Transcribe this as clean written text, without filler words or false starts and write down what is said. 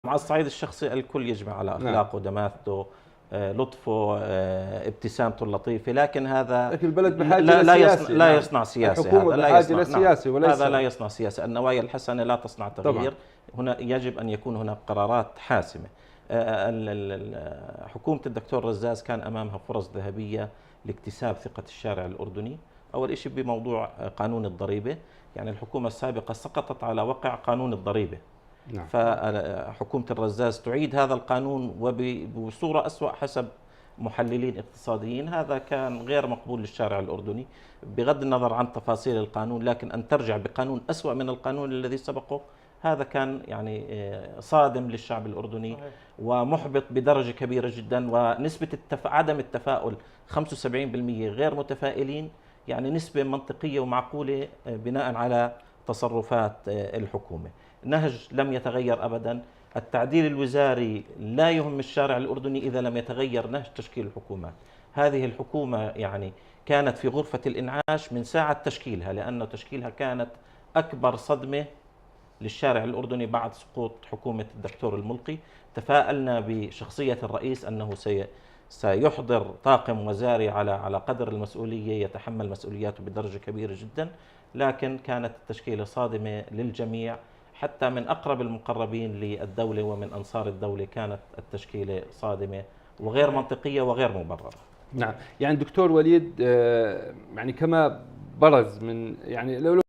على الصعيد الشخصي الكل يجمع على أخلاقه، دماثته، لطفه، ابتسامته اللطيفة، لكن هذا لكن البلد بحاجة لسياسي. لا يصنع سياسة. الحكومة هذا لا بحاجة يصنع. نعم، لسياسي وليس. هذا لا يصنع سياسة. النوايا الحسنة لا تصنع طبعا. تغيير. هنا يجب أن يكون هناك قرارات حاسمة. حكومة الدكتور رزاز كان أمامها فرص ذهبية لاكتساب ثقة الشارع الأردني. أول شيء بموضوع قانون الضريبة، يعني الحكومة السابقة سقطت على وقع قانون الضريبة. نعم. فحكومة الرزاز تعيد هذا القانون وبصورة أسوأ حسب محللين اقتصاديين. هذا كان غير مقبول للشارع الأردني بغض النظر عن تفاصيل القانون، لكن أن ترجع بقانون أسوأ من القانون الذي سبقه هذا كان يعني صادم للشعب الأردني ومحبط بدرجة كبيرة جدا. ونسبة عدم التفاؤل 75%، غير متفائلين، يعني نسبة منطقية ومعقولة بناء على تصرفات الحكومة. نهج لم يتغير أبدا. التعديل الوزاري لا يهم الشارع الأردني إذا لم يتغير نهج تشكيل الحكومات. هذه الحكومة يعني كانت في غرفة الإنعاش من ساعة تشكيلها، لأن تشكيلها كانت أكبر صدمة للشارع الأردني بعد سقوط حكومة الدكتور الملقي. تفاءلنا بشخصية الرئيس أنه سيحضر طاقم وزاري على قدر المسؤولية، يتحمل مسؤولياته بدرجة كبيرة جدا، لكن كانت التشكيلة صادمة للجميع. حتى من أقرب المقربين للدولة ومن أنصار الدولة كانت التشكيلة صادمة وغير منطقية وغير مبررة. نعم، يعني دكتور وليد، يعني كما برز من يعني لو